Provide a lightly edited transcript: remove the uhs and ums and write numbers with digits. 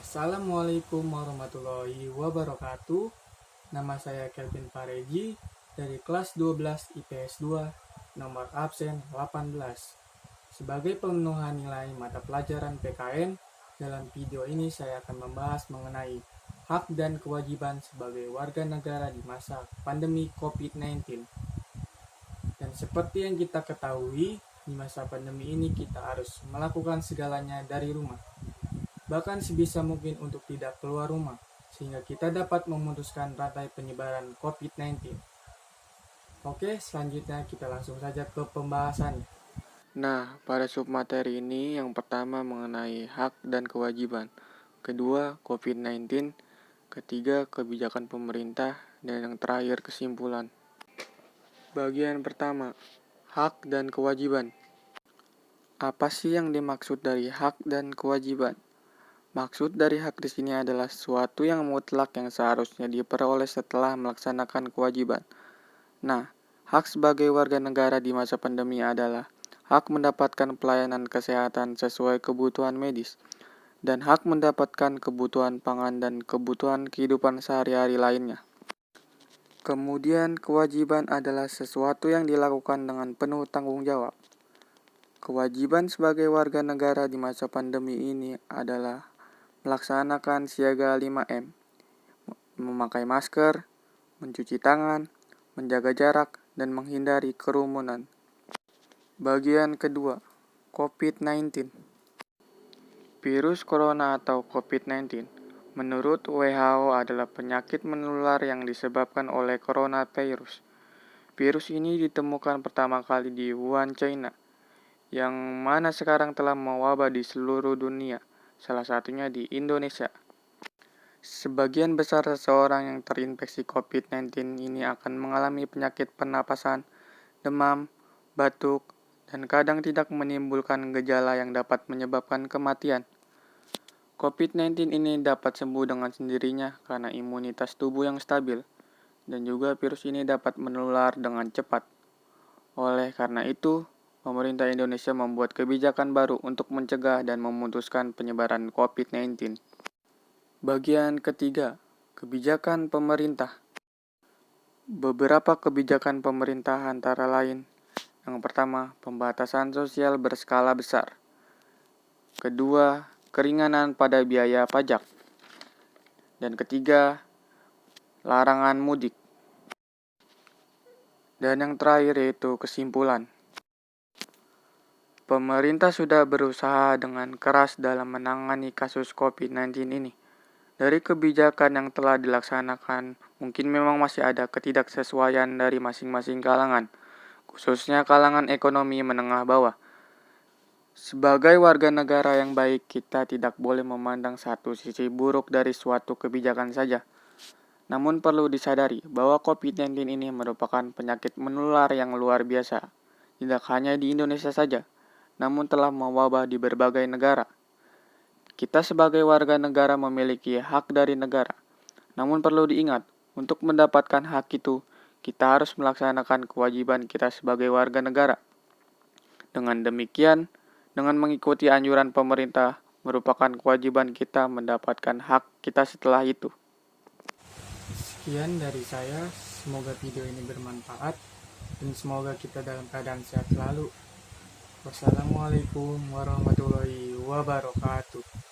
Assalamualaikum warahmatullahi wabarakatuh. Nama saya Kelvin Pareji dari kelas 12 IPS 2, nomor absen 18. Sebagai pemenuhan nilai mata pelajaran PKN, dalam video ini saya akan membahas mengenai hak dan kewajiban sebagai warga negara di masa pandemi COVID-19. Dan seperti yang kita ketahui, di masa pandemi ini kita harus melakukan segalanya dari rumah. Bahkan sebisa mungkin untuk tidak keluar rumah, sehingga kita dapat memutuskan rantai penyebaran COVID-19. Oke, selanjutnya kita langsung saja ke pembahasannya. Nah, pada submateri ini yang pertama mengenai hak dan kewajiban, kedua COVID-19, ketiga kebijakan pemerintah, dan yang terakhir kesimpulan. Bagian pertama, hak dan kewajiban. Apa sih yang dimaksud dari hak dan kewajiban? Maksud dari hak di sini adalah sesuatu yang mutlak yang seharusnya diperoleh setelah melaksanakan kewajiban. Nah, hak sebagai warga negara di masa pandemi adalah hak mendapatkan pelayanan kesehatan sesuai kebutuhan medis, dan hak mendapatkan kebutuhan pangan dan kebutuhan kehidupan sehari-hari lainnya. Kemudian kewajiban adalah sesuatu yang dilakukan dengan penuh tanggung jawab. Kewajiban sebagai warga negara di masa pandemi ini adalah melaksanakan siaga 5M, memakai masker, mencuci tangan, menjaga jarak, dan menghindari kerumunan. Bagian kedua, COVID-19. Virus corona atau COVID-19 menurut WHO adalah penyakit menular yang disebabkan oleh coronavirus. Virus ini ditemukan pertama kali di Wuhan, China, yang mana sekarang telah mewabah di seluruh dunia, salah satunya di Indonesia. Sebagian besar seseorang yang terinfeksi COVID-19 ini akan mengalami penyakit pernapasan, demam, batuk, dan kadang tidak menimbulkan gejala yang dapat menyebabkan kematian. COVID-19 ini dapat sembuh dengan sendirinya karena imunitas tubuh yang stabil, dan juga virus ini dapat menular dengan cepat. Oleh karena itu, pemerintah Indonesia membuat kebijakan baru untuk mencegah dan memutuskan penyebaran COVID-19. Bagian ketiga, kebijakan pemerintah. Beberapa kebijakan pemerintah antara lain, yang pertama, pembatasan sosial berskala besar. Kedua, keringanan pada biaya pajak. Dan ketiga, larangan mudik. Dan yang terakhir yaitu kesimpulan. Pemerintah sudah berusaha dengan keras dalam menangani kasus COVID-19 ini. Dari kebijakan yang telah dilaksanakan, mungkin memang masih ada ketidaksesuaian dari masing-masing kalangan, khususnya kalangan ekonomi menengah bawah. Sebagai warga negara yang baik, kita tidak boleh memandang satu sisi buruk dari suatu kebijakan saja. Namun perlu disadari bahwa COVID-19 ini merupakan penyakit menular yang luar biasa, tidak hanya di Indonesia saja, namun telah mewabah di berbagai negara. Kita sebagai warga negara memiliki hak dari negara. Namun perlu diingat, untuk mendapatkan hak itu, kita harus melaksanakan kewajiban kita sebagai warga negara. Dengan demikian, dengan mengikuti anjuran pemerintah, merupakan kewajiban kita mendapatkan hak kita setelah itu. Sekian dari saya, semoga video ini bermanfaat, dan semoga kita dalam keadaan sehat selalu. Wassalamualaikum warahmatullahi wabarakatuh.